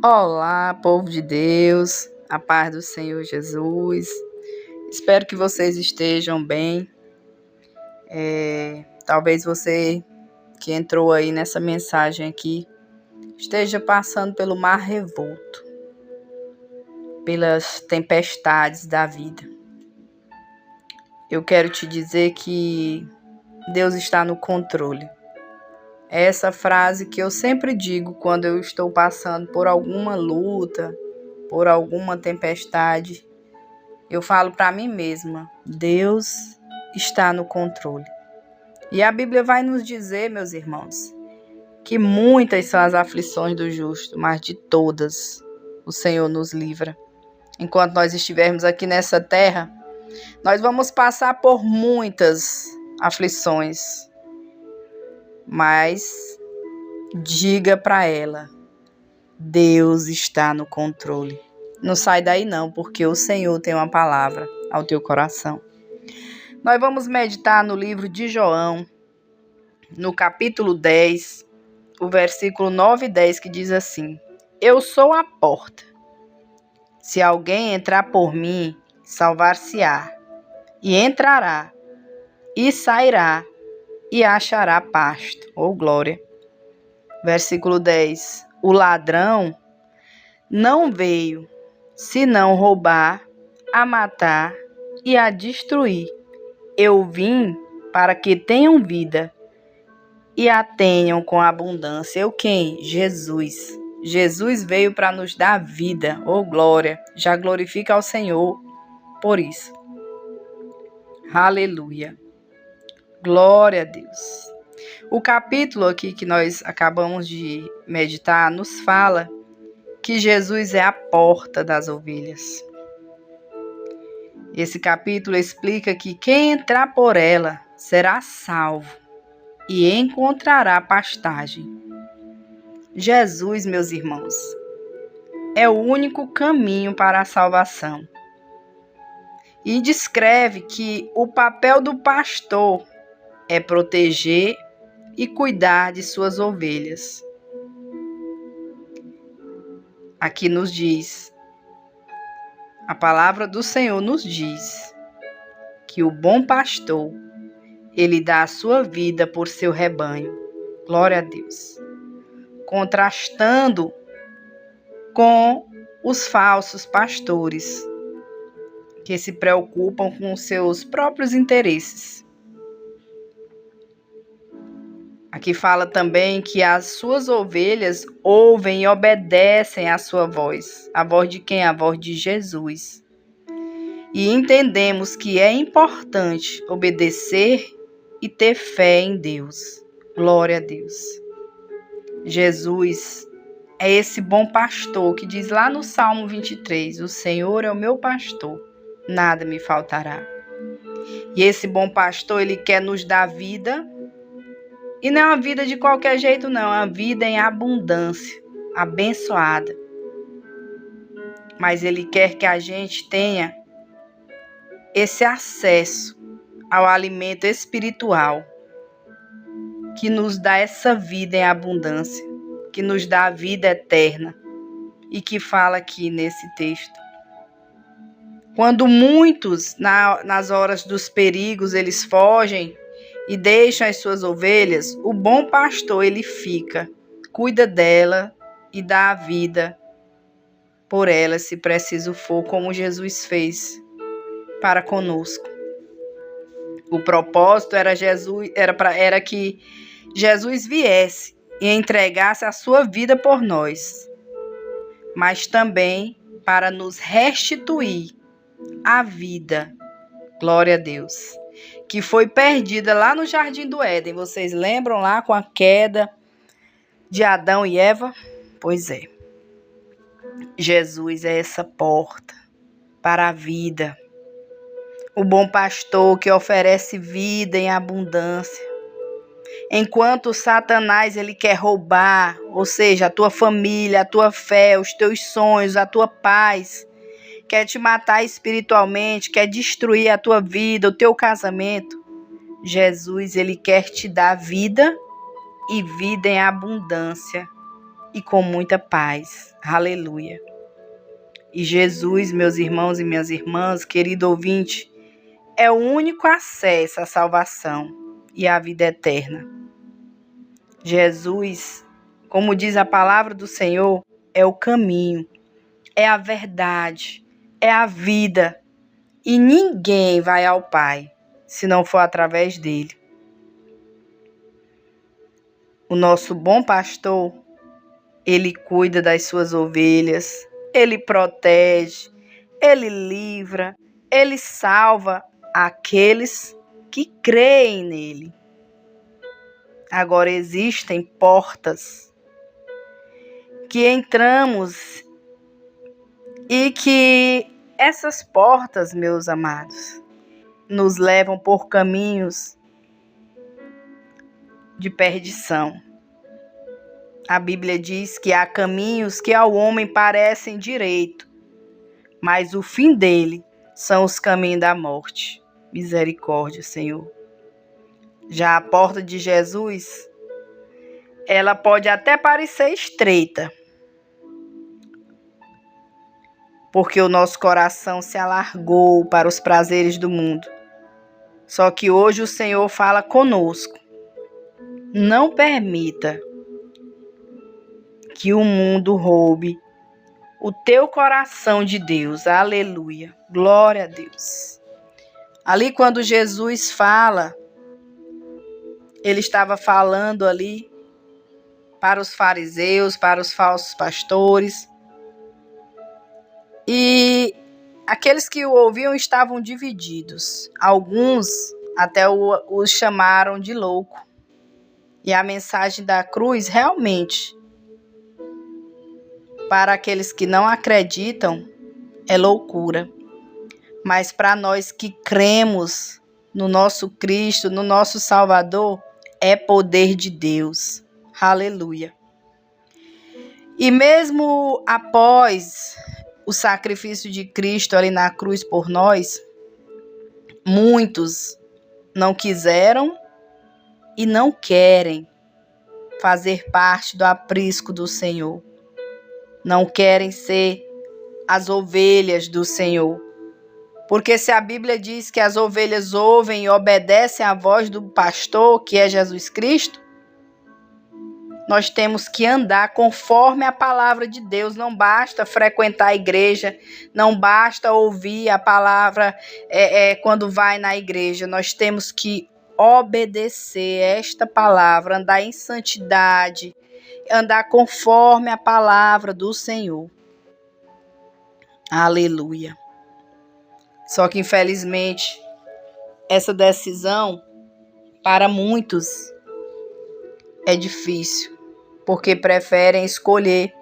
Olá, povo de Deus, a paz do Senhor Jesus. Espero que vocês estejam bem. Talvez você que entrou aí nessa mensagem aqui esteja passando pelo mar revolto, pelas tempestades da vida. Eu quero te dizer que Deus está no controle. É essa frase que eu sempre digo quando eu estou passando por alguma luta, por alguma tempestade. Eu falo para mim mesma, Deus está no controle. E a Bíblia vai nos dizer, meus irmãos, que muitas são as aflições do justo, mas de todas o Senhor nos livra. Enquanto nós estivermos aqui nessa terra, nós vamos passar por muitas aflições. Mas diga para ela, Deus está no controle. Não sai daí não, porque o Senhor tem uma palavra ao teu coração. Nós vamos meditar no livro de João, no capítulo 10, o versículo 9 e 10, que diz assim: Eu sou a porta. Se alguém entrar por mim, salvar-se-á, e entrará, e sairá, e achará pasto, ou glória. Versículo 10. O ladrão não veio, senão roubar, a matar e a destruir. Eu vim para que tenham vida e a tenham com abundância. Eu quem? Jesus. Jesus veio para nos dar vida, ou glória. Já glorifica ao Senhor por isso. Aleluia. Glória a Deus. O capítulo aqui que nós acabamos de meditar nos fala que Jesus é a porta das ovelhas. Esse capítulo explica que quem entrar por ela será salvo e encontrará pastagem. Jesus, meus irmãos, é o único caminho para a salvação. E descreve que o papel do pastor é proteger e cuidar de suas ovelhas. Aqui nos diz, a palavra do Senhor nos diz que o bom pastor, ele dá a sua vida por seu rebanho. Glória a Deus. Contrastando com os falsos pastores, que se preocupam com seus próprios interesses. Aqui fala também que as suas ovelhas ouvem e obedecem à sua voz. A voz de quem? A voz de Jesus. E entendemos que é importante obedecer e ter fé em Deus. Glória a Deus. Jesus é esse bom pastor que diz lá no Salmo 23, o Senhor é o meu pastor, nada me faltará. E esse bom pastor, ele quer nos dar vida. E não é uma vida de qualquer jeito, não. É uma vida em abundância, abençoada. Mas ele quer que a gente tenha esse acesso ao alimento espiritual, que nos dá essa vida em abundância, que nos dá a vida eterna. E que fala aqui nesse texto. Quando muitos, nas horas dos perigos, eles fogem e deixam as suas ovelhas, o bom pastor, ele fica, cuida dela e dá a vida por ela, se preciso for, como Jesus fez para conosco. O propósito era que Jesus viesse e entregasse a sua vida por nós, mas também para nos restituir a vida, glória a Deus, que foi perdida lá no Jardim do Éden. Vocês lembram lá com a queda de Adão e Eva? Pois é. Jesus é essa porta para a vida. O bom pastor que oferece vida em abundância. Enquanto Satanás ele quer roubar, ou seja, a tua família, a tua fé, os teus sonhos, a tua paz, quer te matar espiritualmente, quer destruir a tua vida, o teu casamento, Jesus, ele quer te dar vida e vida em abundância e com muita paz. Aleluia. E Jesus, meus irmãos e minhas irmãs, querido ouvinte, é o único acesso à salvação e à vida eterna. Jesus, como diz a palavra do Senhor, é o caminho, é a verdade, é a vida. E ninguém vai ao Pai se não for através dele. O nosso bom pastor, ele cuida das suas ovelhas, ele protege, ele livra, ele salva aqueles que creem nele. Agora existem portas que entramos e que essas portas, meus amados, nos levam por caminhos de perdição. A Bíblia diz que há caminhos que ao homem parecem direito, mas o fim dele são os caminhos da morte. Misericórdia, Senhor. Já a porta de Jesus, ela pode até parecer estreita, porque o nosso coração se alargou para os prazeres do mundo. Só que hoje o Senhor fala conosco. Não permita que o mundo roube o teu coração de Deus. Aleluia. Glória a Deus. Ali quando Jesus fala, ele estava falando ali para os fariseus, para os falsos pastores. E aqueles que o ouviam estavam divididos. Alguns até os chamaram de louco. E a mensagem da cruz realmente, para aqueles que não acreditam, é loucura. Mas para nós que cremos no nosso Cristo, no nosso Salvador, é poder de Deus. Aleluia. E mesmo após o sacrifício de Cristo ali na cruz por nós, muitos não quiseram e não querem fazer parte do aprisco do Senhor. Não querem ser as ovelhas do Senhor. Porque se a Bíblia diz que as ovelhas ouvem e obedecem à voz do pastor, que é Jesus Cristo, nós temos que andar conforme a palavra de Deus. Não basta frequentar a igreja, não basta ouvir a palavra quando vai na igreja. Nós temos que obedecer esta palavra, andar em santidade, andar conforme a palavra do Senhor. Aleluia. Só que, infelizmente, essa decisão, para muitos, é difícil, porque preferem escolher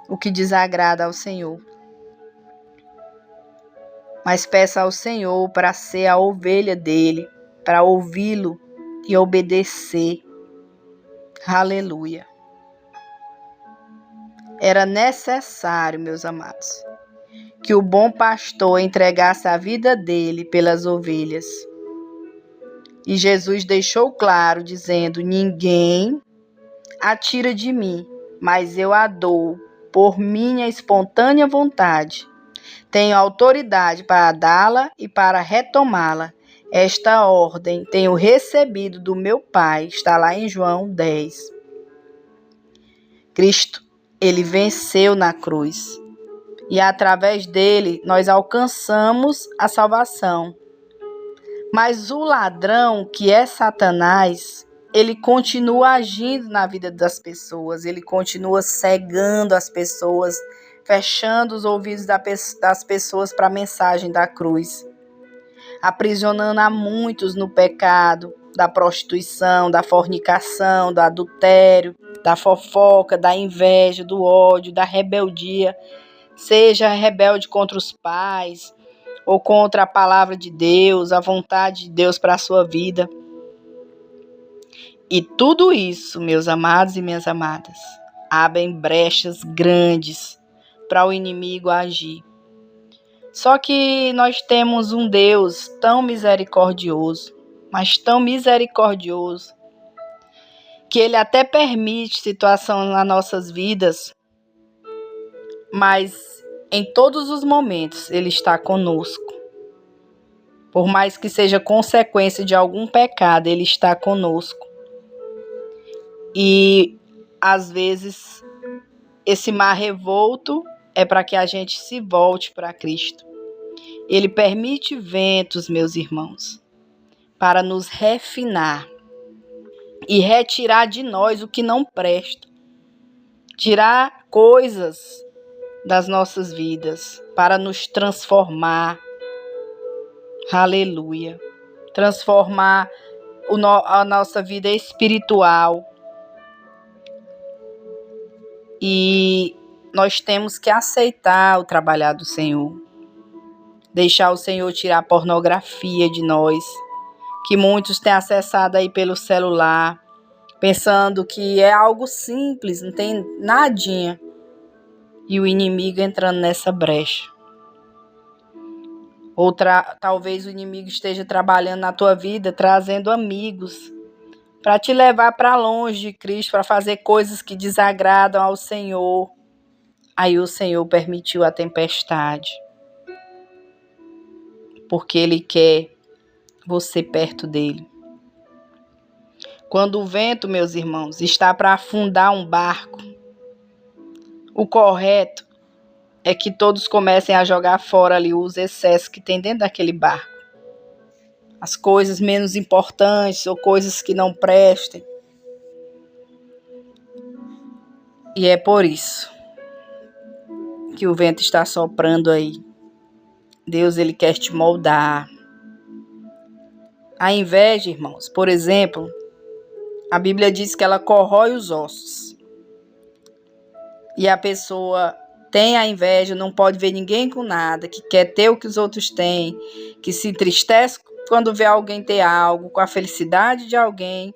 o que desagrada ao Senhor. Mas peça ao Senhor para ser a ovelha dele, para ouvi-lo e obedecer. Aleluia. Era necessário, meus amados, que o bom pastor entregasse a vida dele pelas ovelhas. E Jesus deixou claro, dizendo: ninguém a tira de mim, mas eu a dou por minha espontânea vontade. Tenho autoridade para dá-la e para retomá-la. Esta ordem tenho recebido do meu Pai. Está lá em João 10. Cristo, ele venceu na cruz. E através dele nós alcançamos a salvação. Mas o ladrão, que é Satanás, ele continua agindo na vida das pessoas, ele continua cegando as pessoas, fechando os ouvidos das pessoas para a mensagem da cruz, aprisionando a muitos no pecado, da prostituição, da fornicação, do adultério, da fofoca, da inveja, do ódio, da rebeldia. Seja rebelde contra os pais ou contra a palavra de Deus, a vontade de Deus para a sua vida. E tudo isso, meus amados e minhas amadas, abrem brechas grandes para o inimigo agir. Só que nós temos um Deus tão misericordioso, mas tão misericordioso, que Ele até permite situação nas nossas vidas, mas em todos os momentos Ele está conosco. Por mais que seja consequência de algum pecado, Ele está conosco. E às vezes esse mar revolto é para que a gente se volte para Cristo. Ele permite ventos, meus irmãos, para nos refinar e retirar de nós o que não presta. Tirar coisas das nossas vidas para nos transformar. Aleluia. Transformar a nossa vida espiritual. E nós temos que aceitar o trabalhar do Senhor. Deixar o Senhor tirar a pornografia de nós, que muitos têm acessado aí pelo celular, pensando que é algo simples, não tem nadinha. E o inimigo entrando nessa brecha. Talvez o inimigo esteja trabalhando na tua vida, trazendo amigos, para te levar para longe de Cristo, para fazer coisas que desagradam ao Senhor. Aí o Senhor permitiu a tempestade, porque Ele quer você perto dele. Quando o vento, meus irmãos, está para afundar um barco, o correto é que todos comecem a jogar fora ali os excessos que tem dentro daquele barco. As coisas menos importantes ou coisas que não prestem. E é por isso que o vento está soprando aí. Deus, Ele quer te moldar. A inveja, irmãos, por exemplo, a Bíblia diz que ela corrói os ossos. E a pessoa tem a inveja, não pode ver ninguém com nada, que quer ter o que os outros têm, que se entristece quando vê alguém ter algo, com a felicidade de alguém,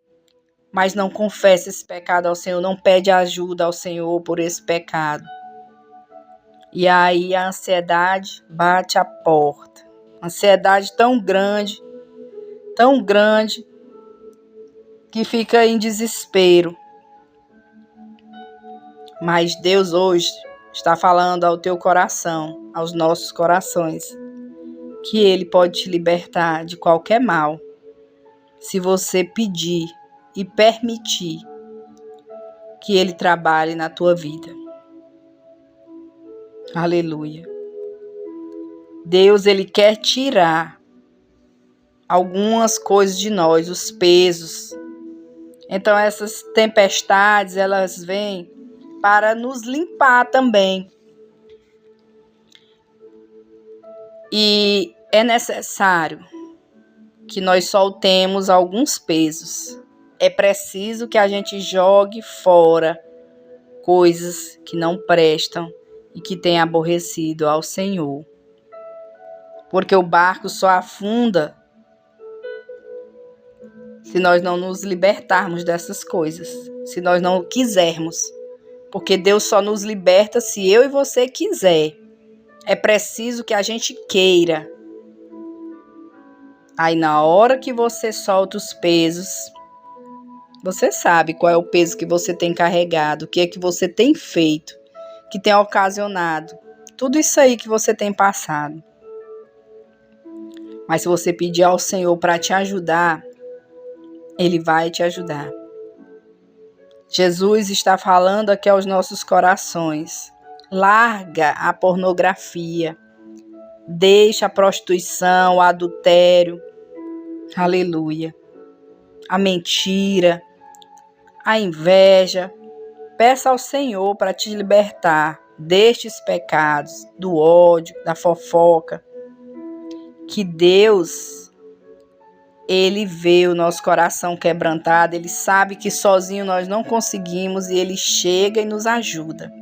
mas não confessa esse pecado ao Senhor, não pede ajuda ao Senhor por esse pecado. E aí a ansiedade bate a porta. Ansiedade tão grande, que fica em desespero. Mas Deus hoje está falando ao teu coração, aos nossos corações, que Ele pode te libertar de qualquer mal, se você pedir e permitir que Ele trabalhe na tua vida. Aleluia. Deus, Ele quer tirar algumas coisas de nós, os pesos. Então essas tempestades, elas vêm para nos limpar também. E é necessário que nós soltemos alguns pesos. É preciso que a gente jogue fora coisas que não prestam e que têm aborrecido ao Senhor. Porque o barco só afunda se nós não nos libertarmos dessas coisas, se nós não quisermos. Porque Deus só nos liberta se eu e você quiser. É preciso que a gente queira. Aí na hora que você solta os pesos, você sabe qual é o peso que você tem carregado, o que é que você tem feito, que tem ocasionado tudo isso aí que você tem passado. Mas se você pedir ao Senhor para te ajudar, Ele vai te ajudar. Jesus está falando aqui aos nossos corações. Larga a pornografia. Deixa a prostituição, o adultério. Aleluia. A mentira, a inveja. Peça ao Senhor para te libertar destes pecados, do ódio, da fofoca. Que Deus, Ele vê o nosso coração quebrantado, Ele sabe que sozinho nós não conseguimos e Ele chega e nos ajuda.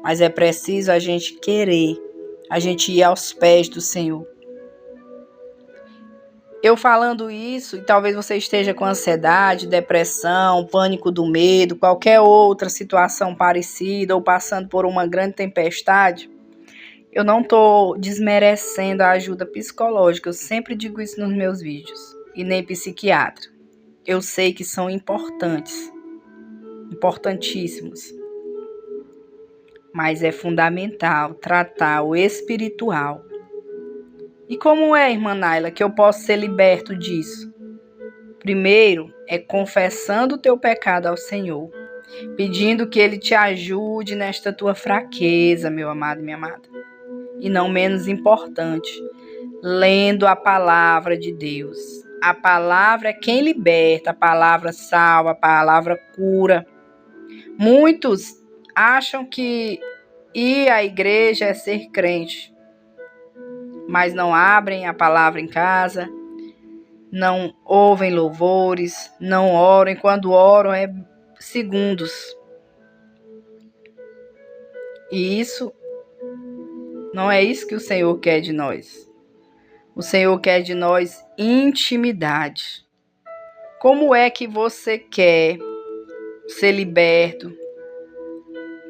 Mas é preciso a gente querer, a gente ir aos pés do Senhor. Eu falando isso, e talvez você esteja com ansiedade, depressão, pânico do medo, qualquer outra situação parecida ou passando por uma grande tempestade, eu não estou desmerecendo a ajuda psicológica, eu sempre digo isso nos meus vídeos, e nem psiquiatra. Eu sei que são importantes, importantíssimos. Mas é fundamental tratar o espiritual. E como é, irmã Naila, que eu posso ser liberto disso? Primeiro é confessando o teu pecado ao Senhor, pedindo que Ele te ajude nesta tua fraqueza, meu amado e minha amada. E não menos importante, lendo a palavra de Deus. A palavra é quem liberta, a palavra salva, a palavra cura. Muitos acham que ir à igreja é ser crente, mas não abrem a palavra em casa, não ouvem louvores, não oram, e quando oram é segundos. E isso não é isso que o Senhor quer de nós. O Senhor quer de nós intimidade. Como é que você quer ser liberto,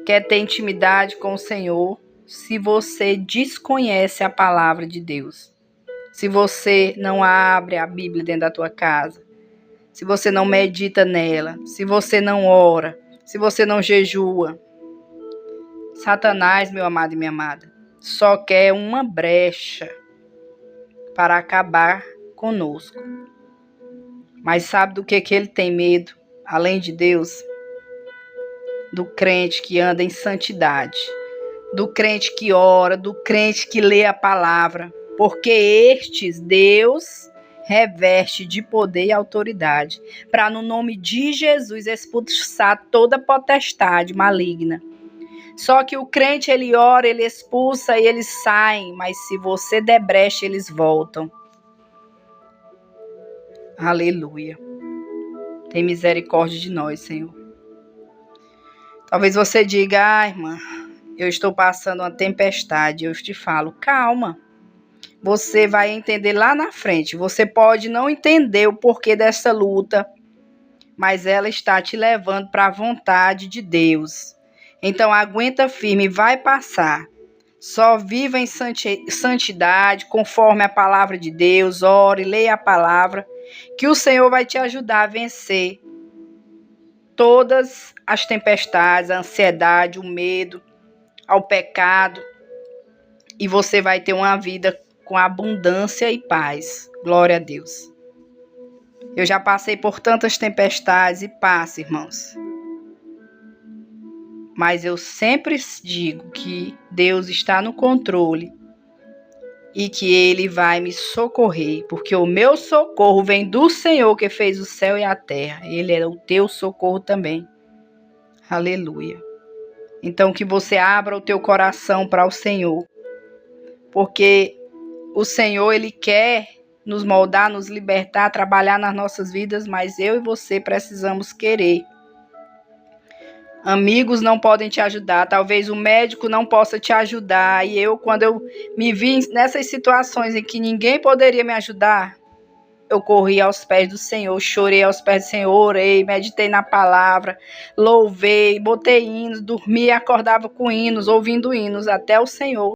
quer ter intimidade com o Senhor, se você desconhece a palavra de Deus? Se você não abre a Bíblia dentro da tua casa, se você não medita nela, se você não ora, se você não jejua. Satanás, meu amado e minha amada, só quer uma brecha para acabar conosco. Mas sabe do que ele tem medo, além de Deus? Do crente que anda em santidade, do crente que ora, do crente que lê a palavra, porque estes Deus reveste de poder e autoridade, para no nome de Jesus expulsar toda potestade maligna. Só que o crente, ele ora, ele expulsa e eles saem, mas se você der brecha, eles voltam. Aleluia. Tem misericórdia de nós, Senhor. Talvez você diga, irmã, eu estou passando uma tempestade. Eu te falo, calma. Você vai entender lá na frente. Você pode não entender o porquê dessa luta, mas ela está te levando para a vontade de Deus. Então aguenta firme, vai passar. Só viva em santidade, conforme a palavra de Deus. Ore, leia a palavra, que o Senhor vai te ajudar a vencer todas as tempestades, a ansiedade, o medo, ao pecado. E você vai ter uma vida com abundância e paz. Glória a Deus. Eu já passei por tantas tempestades e passo, irmãos. Mas eu sempre digo que Deus está no controle e que Ele vai me socorrer, porque o meu socorro vem do Senhor que fez o céu e a terra. Ele é o teu socorro também. Aleluia. Então que você abra o teu coração para o Senhor, porque o Senhor, Ele quer nos moldar, nos libertar, trabalhar nas nossas vidas, mas eu e você precisamos querer. Amigos não podem te ajudar, talvez o médico não possa te ajudar. E quando eu me vi nessas situações em que ninguém poderia me ajudar, eu corri aos pés do Senhor, chorei aos pés do Senhor, orei, meditei na palavra, louvei, botei hinos, dormi e acordava com hinos, ouvindo hinos até o Senhor